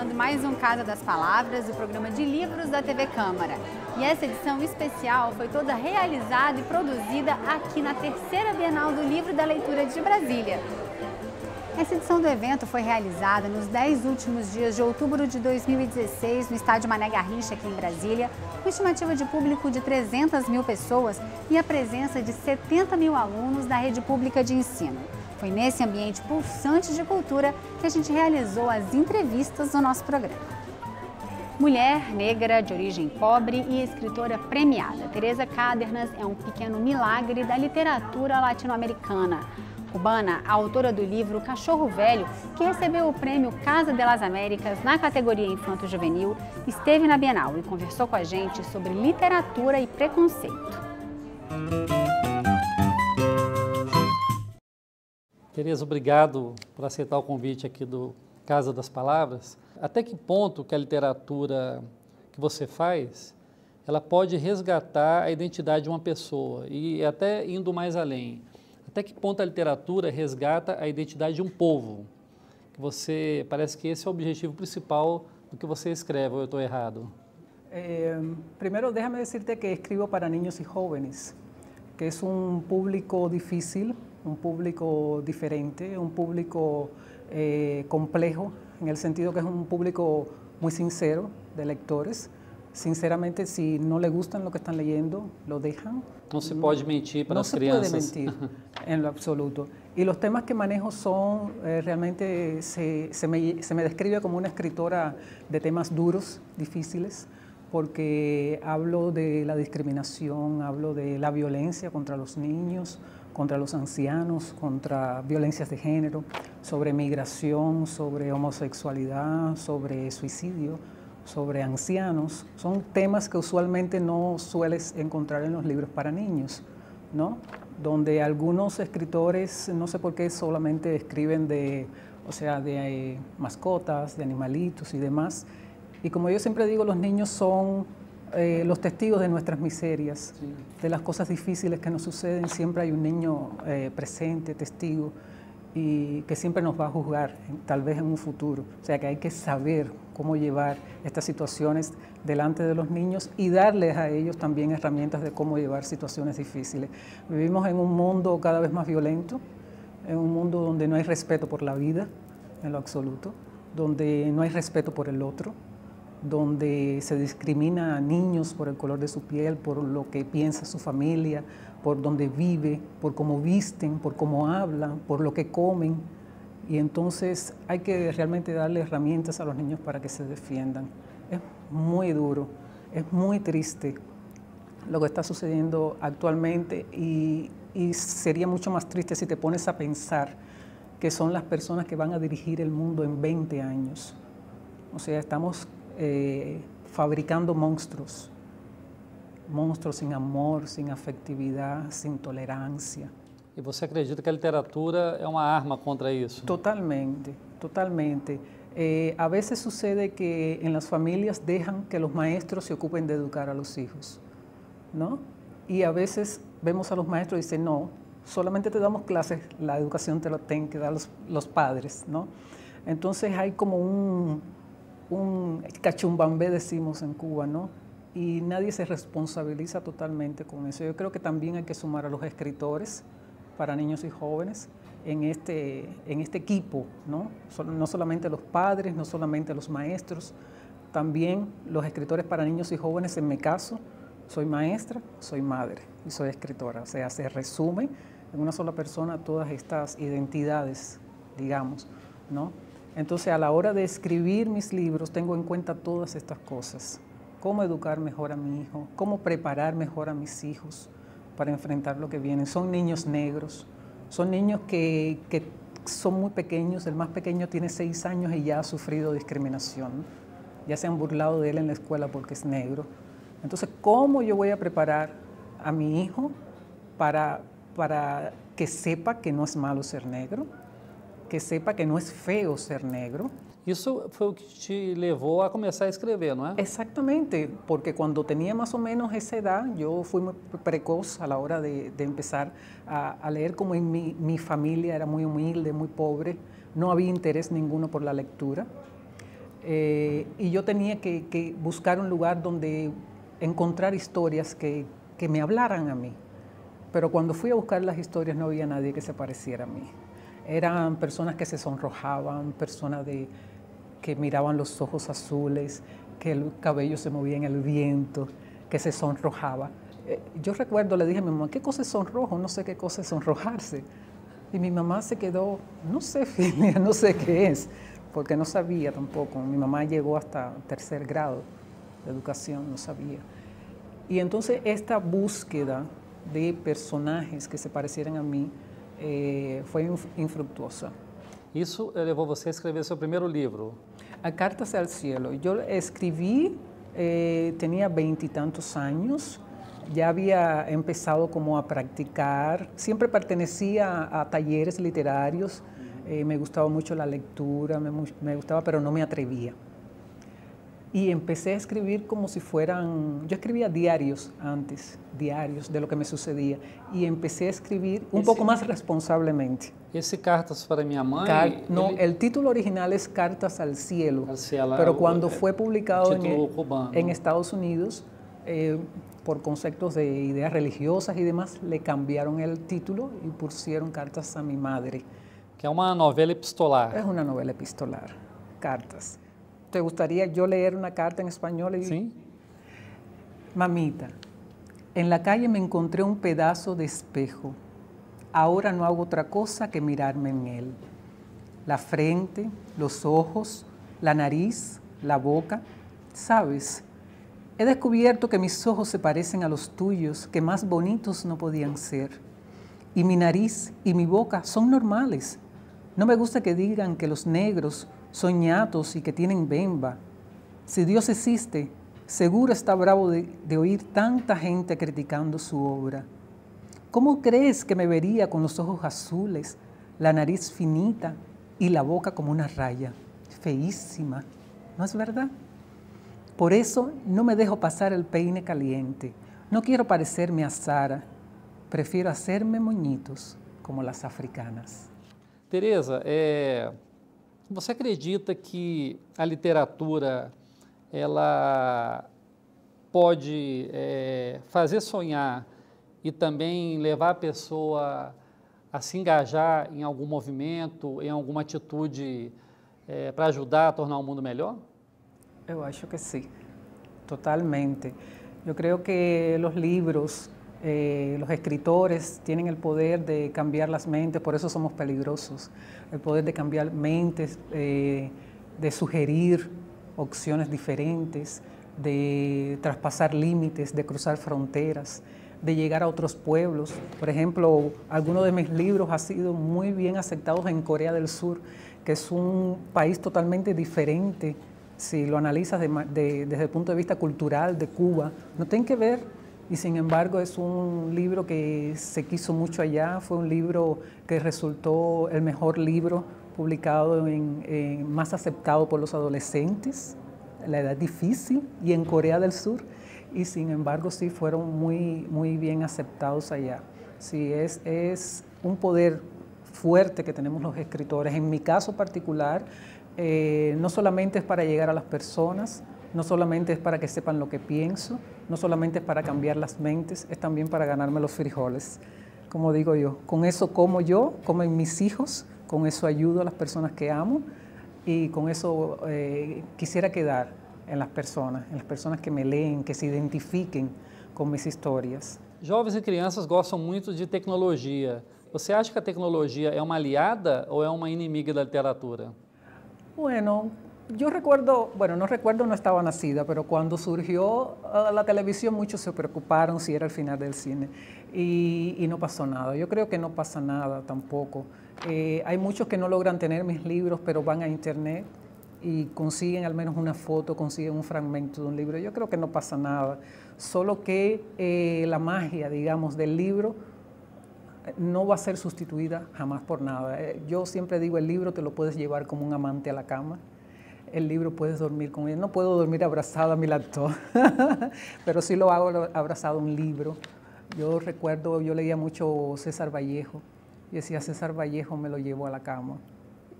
começando mais um Casa das Palavras, o programa de livros da TV Câmara. E essa edição especial foi toda realizada e produzida aqui na terceira Bienal do Livro e da Leitura de Brasília. Essa edição do evento foi realizada nos 10 últimos dias de outubro de 2016 no estádio Mané Garrincha, aqui em Brasília, com estimativa de público de 300 mil pessoas e a presença de 70 mil alunos da rede pública de ensino. Foi nesse ambiente pulsante de cultura que a gente realizou as entrevistas do nosso programa. Mulher negra de origem pobre e escritora premiada, Teresa Cárdenas é um pequeno milagre da literatura latino-americana. Cubana, a autora do livro Cachorro Velho, que recebeu o prêmio Casa de las Américas na categoria Infanto-Juvenil, esteve na Bienal e conversou com a gente sobre literatura e preconceito. Teresa, obrigado por aceitar o convite aqui do Casa das Palavras. Até que ponto que a literatura que você faz, ela pode resgatar a identidade de uma pessoa e até indo mais além? Até que ponto a literatura resgata a identidade de um povo? Parece que esse é o objetivo principal do que você escreve, ou eu estou errado? Primero, déjame decirte que escribo para niños y jóvenes, que es un público difícil, un público diferente, un público complejo, en el sentido que es un público muy sincero de lectores. Sinceramente, si no le gustan lo que están leyendo, lo dejan. No se puede mentir para las crianças. No se puede mentir, en lo absoluto. Y los temas que manejo son, realmente se me describe como una escritora de temas duros, difíciles, porque hablo de la discriminación, hablo de la violencia contra los niños, contra los ancianos, contra violencias de género, sobre migración, sobre homosexualidad, sobre suicidio, sobre ancianos. Son temas que usualmente no sueles encontrar en los libros para niños, ¿no? Donde algunos escritores, no sé por qué, solamente escriben de mascotas, de animalitos y demás. Y como yo siempre digo, los niños son los testigos de nuestras miserias, sí, de las cosas difíciles que nos suceden. Siempre hay un niño presente, testigo, y que siempre nos va a juzgar, tal vez en un futuro. O sea que hay que saber cómo llevar estas situaciones delante de los niños y darles a ellos también herramientas de cómo llevar situaciones difíciles. Vivimos en un mundo cada vez más violento, en un mundo donde no hay respeto por la vida, en lo absoluto, donde no hay respeto por el otro, donde se discrimina a niños por el color de su piel, por lo que piensa su familia, por donde vive, por cómo visten, por cómo hablan, por lo que comen. Y entonces hay que realmente darle herramientas a los niños para que se defiendan. Es muy duro, es muy triste lo que está sucediendo actualmente y sería mucho más triste si te pones a pensar que son las personas que van a dirigir el mundo en 20 años. O sea, estamos fabricando monstruos sin amor, sin afetividad, sin tolerancia. E você acredita que a literatura é uma arma contra isso? Totalmente, totalmente. A veces sucede que en las familias dejan que los maestros se ocupen de educar a los hijos, ¿no? Y a veces vemos a los maestros y dicen, no, solamente te damos clases, la educación te la tienen que dar los padres, ¿no? Entonces hay como un cachumbambé, decimos en Cuba, ¿no? Y nadie se responsabiliza totalmente con eso. Yo creo que también hay que sumar a los escritores para niños y jóvenes en este equipo, ¿no? No solamente los padres, no solamente los maestros, también los escritores para niños y jóvenes. En mi caso, soy maestra, soy madre y soy escritora. O sea, se resume en una sola persona todas estas identidades, digamos, ¿no? Entonces, a la hora de escribir mis libros, tengo en cuenta todas estas cosas. Cómo educar mejor a mi hijo, cómo preparar mejor a mis hijos para enfrentar lo que viene. Son niños negros, son niños que son muy pequeños. El más pequeño tiene 6 años y ya ha sufrido discriminación. Ya se han burlado de él en la escuela porque es negro. Entonces, ¿cómo yo voy a preparar a mi hijo para que sepa que no es malo ser negro? Que sepa que no es feo ser negro. Isso foi o que te levou a começar a escrever, não é? Exactamente, porque cuando tenía más o menos esa edad, yo fui muy precoz a la hora de empezar a leer. Como en mi familia era muy humilde, muy pobre, no había interés ninguno por la lectura. y yo tenía que buscar un lugar donde encontrar historias que me hablaran a mí. Pero cuando fui a buscar las historias no había nadie que se pareciera a mí. Eran personas que se sonrojaban, personas que miraban los ojos azules, que el cabello se movía en el viento, que se sonrojaba. Yo recuerdo, le dije a mi mamá, ¿qué cosa es sonrojo? No sé qué cosa es sonrojarse. Y mi mamá se quedó, no sé, Filia, no sé qué es, porque no sabía tampoco. Mi mamá llegó hasta 3er grado de educación, no sabía. Y entonces esta búsqueda de personajes que se parecieran a mí foi infrutuosa. Isso levou você a escrever seu primeiro livro? A Cartas al Cielo. Yo escribí, tenía 20 y tantos años, ya había empezado como a practicar, siempre pertenecía a talleres literarios, me gustaba mucho la lectura, me gustaba, pero no me atrevía. Y empecé a escribir como si fueran, yo escribía diarios antes, diarios de lo que me sucedía, y empecé a escribir un poco más responsablemente. Esse Cartas para Minha Mãe... No, el título original es Cartas al Cielo, pero cuando fue publicado en Estados Unidos, por conceptos de ideas religiosas y demás, le cambiaron el título y pusieron Cartas a mi madre. Que é uma novela epistolar. Es una novela epistolar, Cartas. ¿Te gustaría yo leer una carta en español? Sí. Mamita, en la calle me encontré un pedazo de espejo. Ahora no hago otra cosa que mirarme en él. La frente, los ojos, la nariz, la boca. ¿Sabes? He descubierto que mis ojos se parecen a los tuyos, que más bonitos no podían ser. Y mi nariz y mi boca son normales. No me gusta que digan que los negros son ñatos y que tienen bemba. Si Dios existe, seguro está bravo de oír tanta gente criticando su obra. ¿Cómo crees que me vería con los ojos azules, la nariz finita y la boca como una raya? Feísima, ¿no es verdad? Por eso no me dejo pasar el peine caliente. No quiero parecerme a Sara. Prefiero hacerme moñitos como las africanas. Teresa, você acredita que a literatura ela pode fazer sonhar e também levar a pessoa a se engajar em algum movimento, em alguma atitude para ajudar a tornar o mundo melhor? Eu acho que sí, totalmente. Yo creo que los libros, los escritores tienen el poder de cambiar las mentes, por eso somos peligrosos, el poder de cambiar mentes, de sugerir opciones diferentes, de traspasar límites, de cruzar fronteras, de llegar a otros pueblos. Por ejemplo, algunos de mis libros han sido muy bien aceptados en Corea del Sur, que es un país totalmente diferente. Si lo analizas desde el punto de vista cultural de Cuba, no tiene que ver, y sin embargo es un libro que se quiso mucho allá, fue un libro que resultó el mejor libro publicado, más aceptado por los adolescentes, la edad difícil, y en Corea del Sur, y sin embargo sí fueron muy bien aceptados allá. Sí, es un poder fuerte que tenemos los escritores. En mi caso particular, no solamente es para llegar a las personas, no solamente es para que sepan lo que pienso, no solamente es para cambiar las mentes, es también para ganarme los frijoles, como digo yo. Con eso como yo, comen mis hijos, con eso ayudo a las personas que amo y con eso quisiera quedar en las personas que me leen, que se identifiquen com mis histórias. Jovens e crianças gostam muito de tecnologia. Você acha que a tecnologia é uma aliada ou é uma inimiga da literatura? Bueno, yo recuerdo, no estaba nacida, pero cuando surgió la televisión muchos se preocuparon si era el final del cine y no pasó nada. Yo creo que no pasa nada tampoco. Hay muchos que no logran tener mis libros, pero van a internet y consiguen al menos una foto, consiguen un fragmento de un libro. Yo creo que no pasa nada, solo que la magia, digamos, del libro no va a ser sustituida jamás por nada. Yo siempre digo, el libro te lo puedes llevar como un amante a la cama, el libro puedes dormir con él. No puedo dormir abrazada a mi laptop, pero sí lo hago abrazado a un libro. Yo recuerdo, yo leía mucho César Vallejo y decía, César Vallejo me lo llevo a la cama.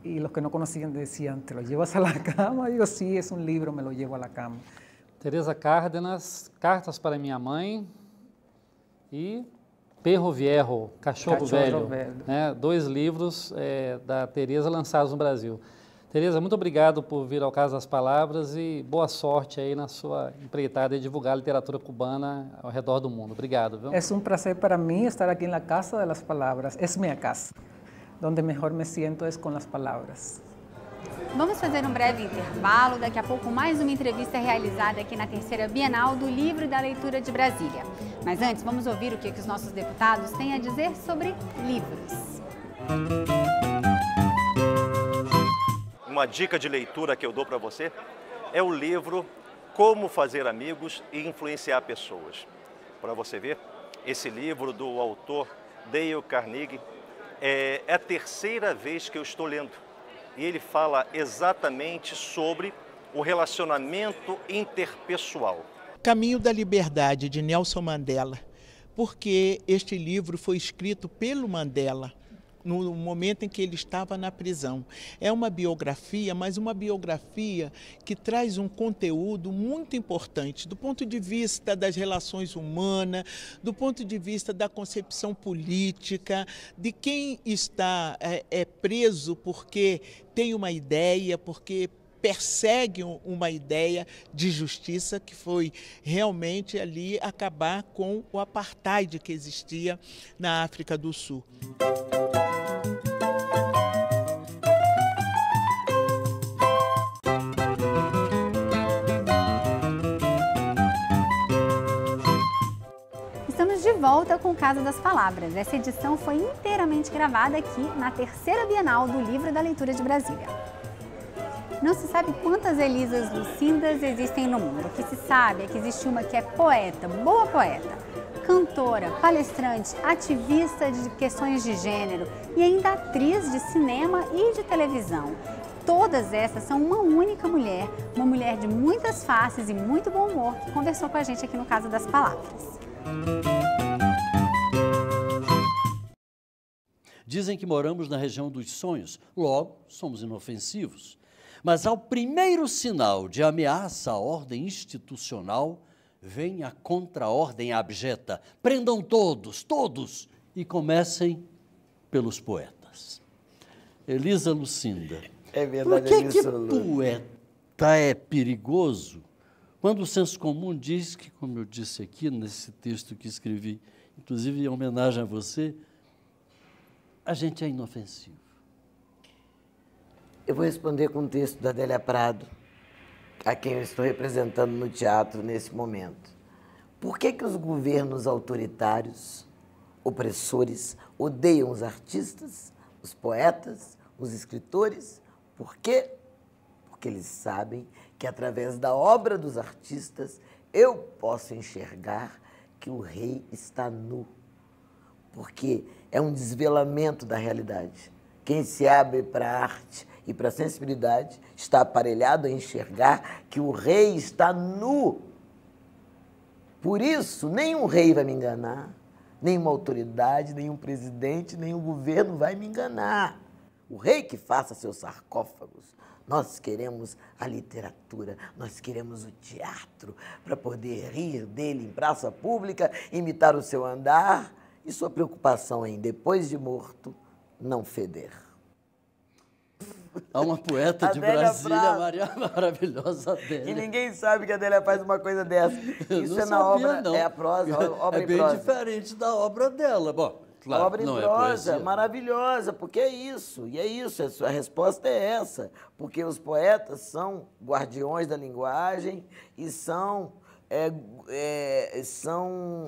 y los que no conocían decían, ¿te lo llevas a la cama? Digo, sí, es un libro, me lo llevo a la cama. Teresa Cárdenas, Cartas para Minha Mãe e Perro Viejo, Cachorro Velho. Né? 2 livros da Teresa lançados no Brasil. Teresa, muito obrigado por vir ao Casa das Palavras e boa sorte aí na sua empreitada de divulgar a literatura cubana ao redor do mundo. Obrigado, viu? Es un placer para mí estar aquí en la Casa de las Palabras. Es mi casa. Donde mejor me siento es con las palabras. Vamos fazer um breve intervalo, daqui a pouco mais uma entrevista realizada aqui na terceira Bienal do Livro e da Leitura de Brasília. Mas antes, vamos ouvir o que os nossos deputados têm a dizer sobre livros. Uma dica de leitura que eu dou para você é o livro Como Fazer Amigos e Influenciar Pessoas. Para você ver, esse livro do autor Dale Carnegie é a terceira vez que eu estou lendo. E ele fala exatamente sobre o relacionamento interpessoal. Caminho da Liberdade, de Nelson Mandela, porque este livro foi escrito pelo Mandela no momento em que ele estava na prisão. É uma biografia, mas uma biografia que traz um conteúdo muito importante do ponto de vista das relações humanas, do ponto de vista da concepção política, de quem está preso porque tem uma ideia, porque persegue uma ideia de justiça, que foi realmente ali acabar com o apartheid que existia na África do Sul. Estamos de volta com o Casa das Palavras. Essa edição foi inteiramente gravada aqui na terceira Bienal do Livro e da Leitura de Brasília. Não se sabe quantas Elisas Lucindas existem no mundo. O que se sabe é que existe uma que é poeta, boa poeta, cantora, palestrante, ativista de questões de gênero e ainda atriz de cinema e de televisão. Todas essas são uma única mulher, uma mulher de muitas faces e muito bom humor, que conversou com a gente aqui no Casa das Palavras. Dizem que moramos na região dos sonhos, logo somos inofensivos. Mas ao primeiro sinal de ameaça à ordem institucional, vem a contra-ordem abjeta. Prendam todos, todos, e comecem pelos poetas. Elisa Lucinda, é verdade, por que poeta é perigoso quando o senso comum diz que, como eu disse aqui nesse texto que escrevi, inclusive em homenagem a você, a gente é inofensivo? Eu vou responder com um texto da Adélia Prado, a quem eu estou representando no teatro nesse momento. Por que os governos autoritários, opressores, odeiam os artistas, os poetas, os escritores? Por quê? Porque eles sabem que através da obra dos artistas eu posso enxergar que o rei está nu. Porque é um desvelamento da realidade. Quem se abre para a arte e para a sensibilidade está aparelhado a enxergar que o rei está nu. Por isso, nenhum rei vai me enganar, nenhuma autoridade, nenhum presidente, nenhum governo vai me enganar. O rei que faça seus sarcófagos. Nós queremos a literatura, nós queremos o teatro para poder rir dele em praça pública, imitar o seu andar e sua preocupação em, depois de morto, não feder. Há uma poeta de Brasília maravilhosa, Adélia. E ninguém sabe que a Adélia faz uma coisa dessa. Isso é na obra, não. É a prosa, obra em prosa. É bem diferente da obra dela. Bom, claro, obra em prosa, maravilhosa, porque é isso, e é isso, a resposta é essa. Porque os poetas são guardiões da linguagem e são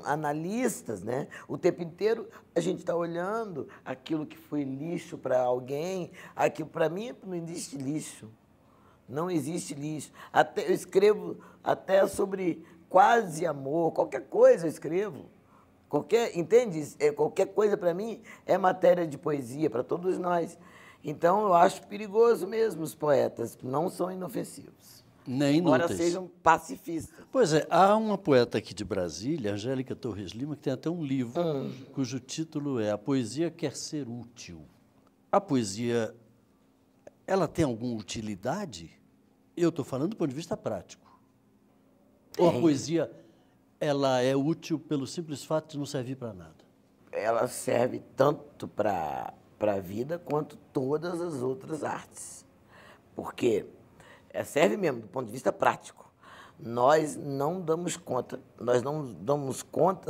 analistas, né? O tempo inteiro a gente está olhando aquilo que foi lixo para alguém, aquilo para mim não existe lixo, não existe lixo. Eu escrevo até sobre quase amor, qualquer coisa eu escrevo, entende? Qualquer coisa para mim é matéria de poesia para todos nós. Então eu acho perigoso mesmo os poetas, não são inofensivos. Nem embora inúteis. Sejam pacifistas. Pois é, há uma poeta aqui de Brasília, Angélica Torres Lima, que tem até um livro cujo título é A Poesia Quer Ser Útil. A poesia ela tem alguma utilidade? Eu estou falando do ponto de vista prático. Ou a poesia, ela é útil pelo simples fato de não servir para nada? Ela serve tanto para a vida quanto todas as outras artes. Porque serve mesmo do ponto de vista prático. Nós não damos conta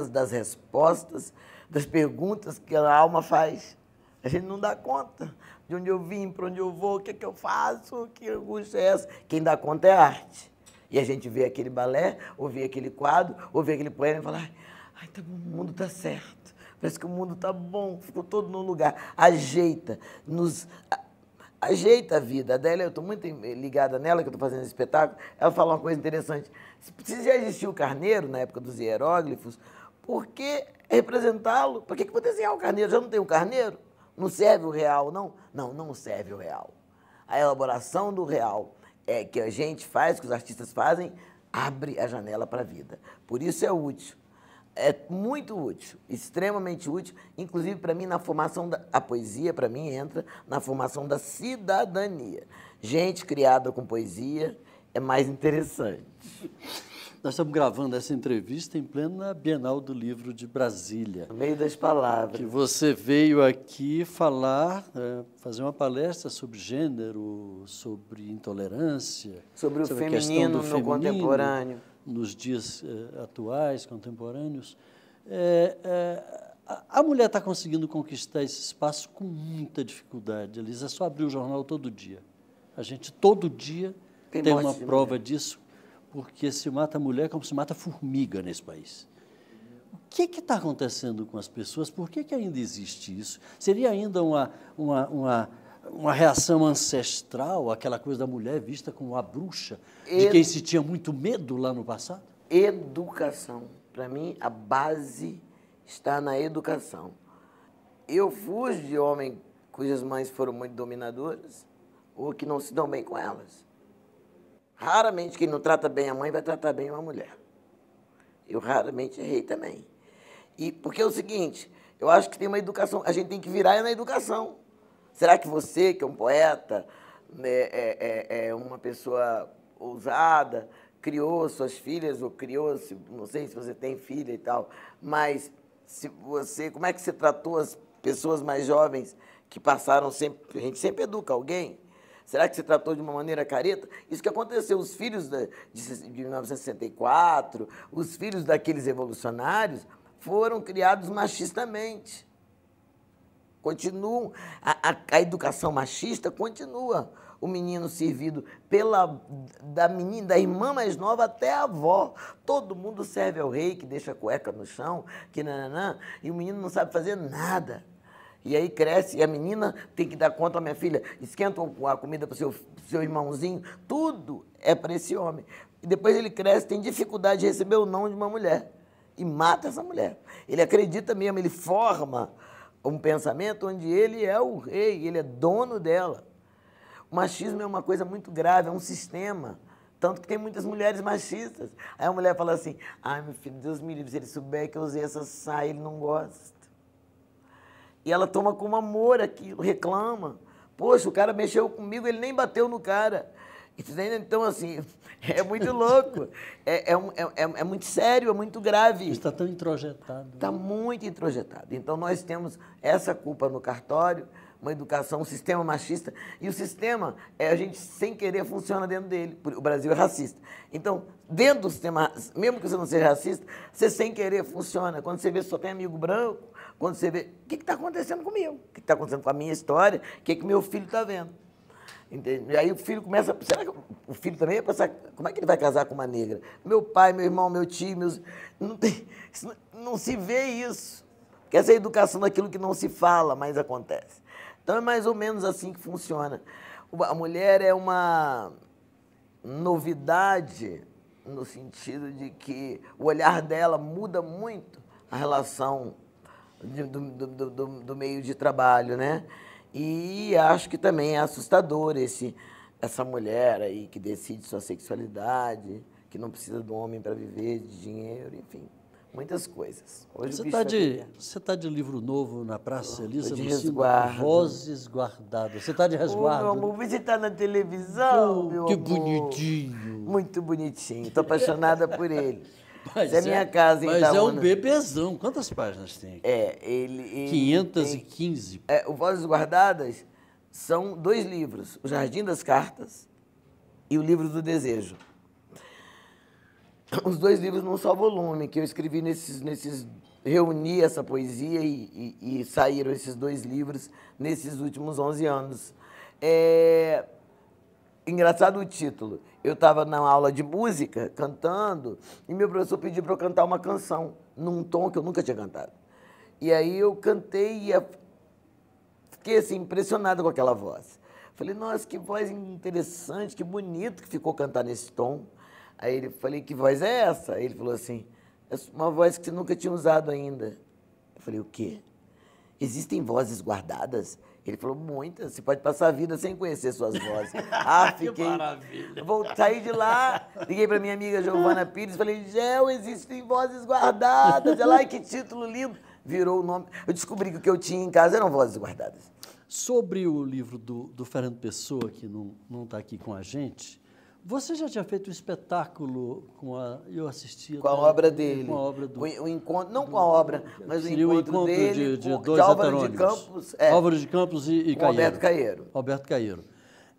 das respostas, das perguntas que a alma faz. A gente não dá conta de onde eu vim, para onde eu vou, o que é que eu faço, que angústia é essa. Quem dá conta é a arte. E a gente vê aquele balé, ou vê aquele quadro, ou vê aquele poema e fala, ai, tá bom, o mundo está certo, parece que o mundo está bom, ficou todo no lugar. Ajeita a vida. A Adélia, eu estou muito ligada nela, que eu estou fazendo esse espetáculo, ela fala uma coisa interessante. Se já existiu o carneiro, na época dos hieróglifos, por que representá-lo? Por que eu vou desenhar o carneiro? Já não tem o carneiro? Não serve o real, não? Não, não serve o real. A elaboração do real que a gente faz, que os artistas fazem, abre a janela para a vida. Por isso é útil. É muito útil, extremamente útil, inclusive para mim na formação a poesia, para mim, entra na formação da cidadania. Gente criada com poesia é mais interessante. Nós estamos gravando essa entrevista em plena Bienal do Livro de Brasília. No meio das palavras. Que você veio aqui falar, fazer uma palestra sobre gênero, sobre intolerância. Sobre o feminino no contemporâneo. Nos dias atuais, contemporâneos. A mulher está conseguindo conquistar esse espaço com muita dificuldade, Elisa. É só abrir o jornal todo dia. A gente todo dia tem uma prova disso, porque se mata mulher como se mata formiga nesse país. O que está acontecendo com as pessoas? Por que ainda existe isso? Seria ainda uma reação ancestral, aquela coisa da mulher vista como a bruxa, de quem se tinha muito medo lá no passado? Educação. Para mim, a base está na educação. Eu fujo de homem cujas mães foram muito dominadoras ou que não se dão bem com elas. Raramente quem não trata bem a mãe vai tratar bem uma mulher. Eu raramente errei também. Porque é o seguinte, eu acho que tem uma educação, a gente tem que virar na educação. Será que você, que é um poeta, é uma pessoa ousada, criou suas filhas, ou criou-se, não sei se você tem filha e tal, mas como é que você tratou as pessoas mais jovens que passaram sempre, a gente sempre educa alguém, será que você tratou de uma maneira careta? Isso que aconteceu, os filhos de 1964, os filhos daqueles revolucionários foram criados machistamente. Continuam, a educação machista continua. O menino servido da irmã mais nova até a avó. Todo mundo serve ao rei, que deixa a cueca no chão, e o menino não sabe fazer nada. E aí cresce, e a menina tem que dar conta, minha filha, esquenta a comida para o seu irmãozinho, tudo é para esse homem. E depois ele cresce, tem dificuldade de receber o não de uma mulher, e mata essa mulher. Ele acredita mesmo, ele forma um pensamento onde ele é o rei, ele é dono dela. O machismo é uma coisa muito grave, é um sistema, tanto que tem muitas mulheres machistas. Aí a mulher fala assim, ai, meu filho, Deus me livre, se ele souber que eu usei essa saia, ele não gosta. E ela toma como amor aquilo, reclama. Poxa, o cara mexeu comigo, ele nem bateu no cara. Então, assim, é muito louco, é muito sério, é muito grave. Está tão introjetado. Está muito introjetado. Então, nós temos essa culpa no cartório, uma educação, um sistema machista, e o sistema, a gente sem querer funciona dentro dele. O Brasil é racista. Então, dentro do sistema, mesmo que você não seja racista, você sem querer funciona. Quando você vê só tem amigo branco, quando você vê, o que está acontecendo comigo? O que está acontecendo com a minha história? O que meu filho está vendo? Entende? E aí o filho começa, será que o filho também vai pensar, como é que ele vai casar com uma negra? Meu pai, meu irmão, meu tio, não se vê isso. Porque essa é a educação daquilo que não se fala, mas acontece. Então é mais ou menos assim que funciona. A mulher é uma novidade no sentido de que o olhar dela muda muito a relação do meio de trabalho, né? E acho que também é assustador essa mulher aí que decide sua sexualidade, que não precisa do homem para viver, de dinheiro, enfim. muitas coisas. Hoje Você o bicho está de livro novo na Praça Elisa de Lucina, resguardo. Vozes Guardadas. Você está de Ô, resguardo? meu amor, você está na televisão, meu Que amor. bonitinho. Muito bonitinho. Estou apaixonada por ele. Mas Essa é minha casa em Mas Itaúna. é um bebezão. Quantas páginas tem aqui? Ele 515. o Vozes Guardadas são 2 livros, O Jardim das Cartas e O Livro do Desejo. Os 2 livros num só volume, que eu escrevi reuni essa poesia e saíram esses 2 livros nesses últimos 11 anos. Engraçado o título. Eu estava na aula de música, cantando, e meu professor pediu para eu cantar uma canção, num tom que eu nunca tinha cantado. E aí eu cantei e fiquei assim, impressionado com aquela voz. Falei, nossa, que voz interessante, que bonito que ficou cantar nesse tom. Aí ele falei, que voz é essa? Aí ele falou assim, é uma voz que você nunca tinha usado ainda. Eu falei, o quê? Existem vozes guardadas? Ele falou, muitas. Você pode passar a vida sem conhecer suas vozes. Fiquei... Que maravilha. Saí de lá, liguei para minha amiga Giovana Pires, falei, Gel, existem vozes guardadas. Ela, ai, que título lindo. Virou o nome. Eu descobri que o que eu tinha em casa eram vozes guardadas. Sobre o livro do Fernando Pessoa, que não está aqui com a gente, você já tinha feito um espetáculo eu assistia... Com a obra dele. Com a obra do... O encontro, não com a obra, mas o encontro dele de com dois Álvaro heterônimos. de Campos. Álvaro de Campos e com Caeiro. Alberto Caeiro. Alberto Caeiro.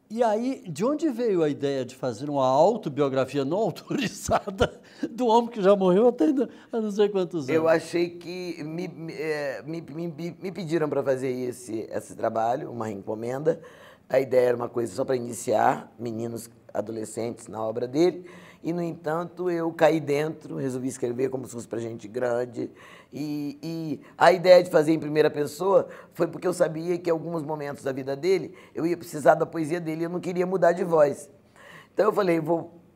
E aí, de onde veio a ideia de fazer uma autobiografia não autorizada do homem que já morreu até há não sei quantos anos? Eu achei que me pediram para fazer esse trabalho, uma encomenda. A ideia era uma coisa só para iniciar, meninos, adolescentes na obra dele. E, no entanto, eu caí dentro, resolvi escrever como se fosse para gente grande. E a ideia de fazer em primeira pessoa foi porque eu sabia que em alguns momentos da vida dele eu ia precisar da poesia dele e eu não queria mudar de voz. Então eu falei,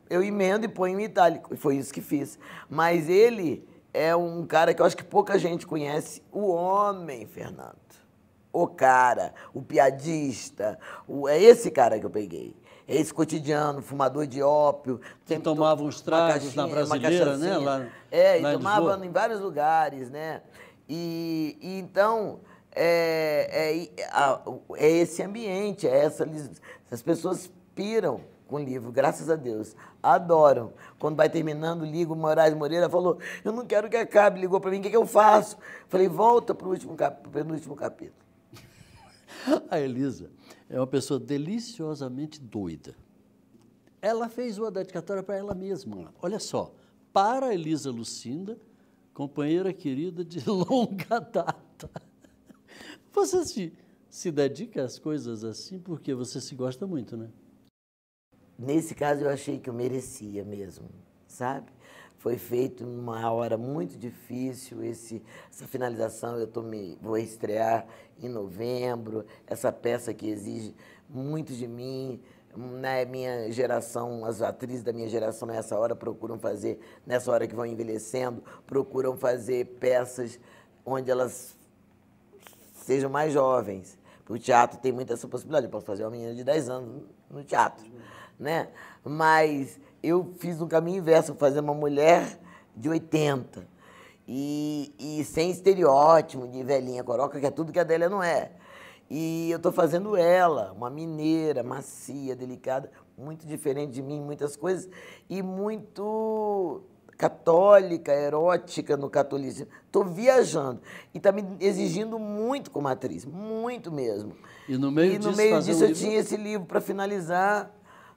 eu emendo e ponho em itálico. E foi isso que fiz. Mas ele é um cara que eu acho que pouca gente conhece, o homem, Fernando. O cara, o piadista, é esse cara que eu peguei. É esse cotidiano, fumador de ópio. Que tomava uns tragos na Brasileira, né? Lá e tomava em vários lugares, né? E então, é esse ambiente, as pessoas piram com o livro, graças a Deus, adoram. Quando vai terminando, liga o Moraes Moreira, falou, eu não quero que acabe, ligou para mim, o que eu faço? Falei, volta para o penúltimo capítulo. A Elisa é uma pessoa deliciosamente doida. Ela fez uma dedicatória para ela mesma. Olha só, para Elisa Lucinda, companheira querida de longa data. Você se dedica às coisas assim porque você se gosta muito, né? Nesse caso, eu achei que eu merecia mesmo, sabe? Foi feito numa hora muito difícil, essa finalização vou estrear em novembro, essa peça que exige muito de mim, né? Minha geração, as atrizes da minha geração nessa hora procuram fazer, nessa hora que vão envelhecendo, procuram fazer peças onde elas sejam mais jovens. O teatro tem muito essa possibilidade, eu posso fazer uma menina de 10 anos no teatro, né? Mas eu fiz um caminho inverso, fazer uma mulher de 80 e sem estereótipo de velhinha coroca, que é tudo que a Adélia não é. E eu estou fazendo ela, uma mineira, macia, delicada, muito diferente de mim em muitas coisas e muito católica, erótica no catolicismo. Estou viajando e está me exigindo muito como atriz, muito mesmo. E no meio disso eu tinha esse livro para finalizar.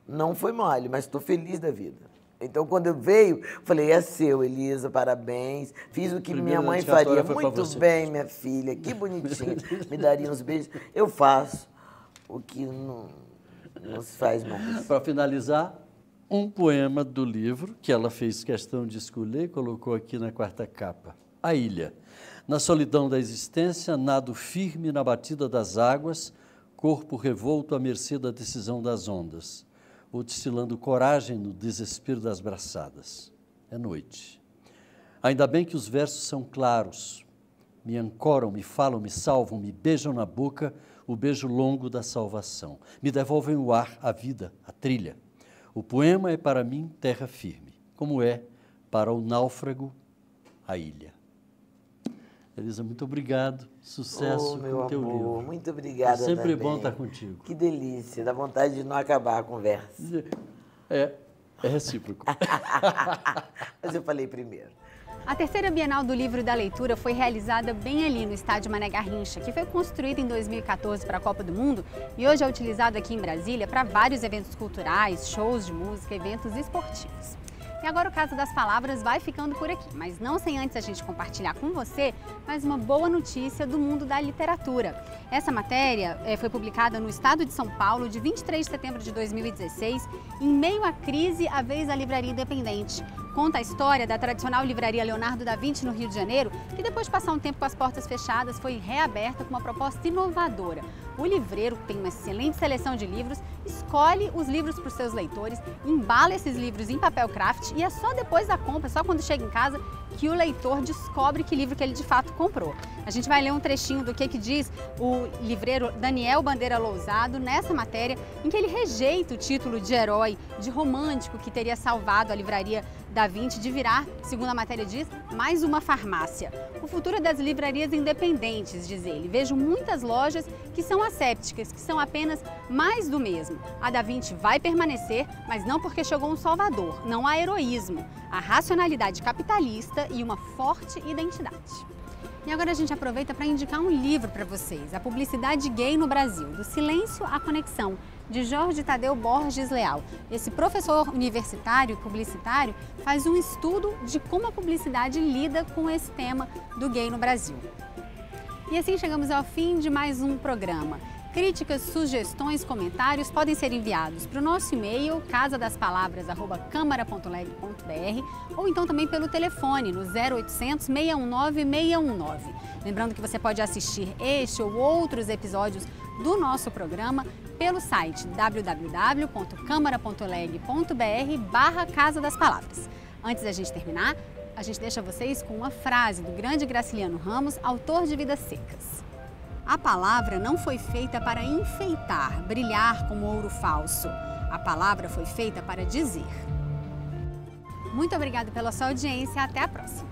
Não foi mole, mas estou feliz da vida. Então, quando eu veio, falei, é seu, Elisa, parabéns. Fiz o que minha mãe faria. Muito bem, minha filha, que bonitinha. Me daria uns beijos. Eu faço o que não se faz mais. Para finalizar, um poema do livro, que ela fez questão de escolher e colocou aqui na 4ª capa. A Ilha. Na solidão da existência, nado firme na batida das águas, corpo revolto à mercê da decisão das ondas, ou destilando coragem no desespero das braçadas. É noite. Ainda bem que os versos são claros, me ancoram, me falam, me salvam, me beijam na boca, o beijo longo da salvação. Me devolvem o ar, a vida, a trilha. O poema é para mim terra firme, como é para o náufrago a ilha. Elisa, muito obrigado. Sucesso meu com o teu amor, livro. muito obrigada. É sempre também. bom estar contigo. Que delícia, dá vontade de não acabar a conversa. É recíproco. Mas eu falei primeiro. A terceira Bienal do Livro e da Leitura foi realizada bem ali no estádio Mané Garrincha, que foi construído em 2014 para a Copa do Mundo e hoje é utilizado aqui em Brasília para vários eventos culturais, shows de música, eventos esportivos. E agora o Casa das Palavras vai ficando por aqui, mas não sem antes a gente compartilhar com você mais uma boa notícia do mundo da literatura. Essa matéria foi publicada no Estado de São Paulo de 23 de setembro de 2016, em meio à crise, a vez da Livraria Independente. Conta a história da tradicional livraria Leonardo da Vinci no Rio de Janeiro, que depois de passar um tempo com as portas fechadas, foi reaberta com uma proposta inovadora. O livreiro, que tem uma excelente seleção de livros, escolhe os livros para os seus leitores, embala esses livros em papel craft e é só depois da compra, só quando chega em casa, que o leitor descobre que livro que ele de fato comprou. A gente vai ler um trechinho do que diz o livreiro Daniel Bandeira Lousado nessa matéria, em que ele rejeita o título de herói, de romântico que teria salvado a livraria da Vinci de virar, segundo a matéria diz, mais uma farmácia. O futuro é das livrarias independentes, diz ele. Vejo muitas lojas que são assépticas, que são apenas mais do mesmo. A da Vinci vai permanecer, mas não porque chegou um salvador. Não há heroísmo, há racionalidade capitalista e uma forte identidade. E agora a gente aproveita para indicar um livro para vocês, A Publicidade Gay no Brasil, do Silêncio à Conexão, de Jorge Tadeu Borges Leal. Esse professor universitário e publicitário faz um estudo de como a publicidade lida com esse tema do gay no Brasil. E assim chegamos ao fim de mais um programa. Críticas, sugestões, comentários podem ser enviados para o nosso e-mail casadaspalavras@câmara.leg.br ou então também pelo telefone no 0800 619 619. Lembrando que você pode assistir este ou outros episódios do nosso programa pelo site www.câmara.leg.br/Casa das Palavras. Antes da gente terminar, a gente deixa vocês com uma frase do grande Graciliano Ramos, autor de Vidas Secas. A palavra não foi feita para enfeitar, brilhar como ouro falso. A palavra foi feita para dizer. Muito obrigada pela sua audiência. Até a próxima.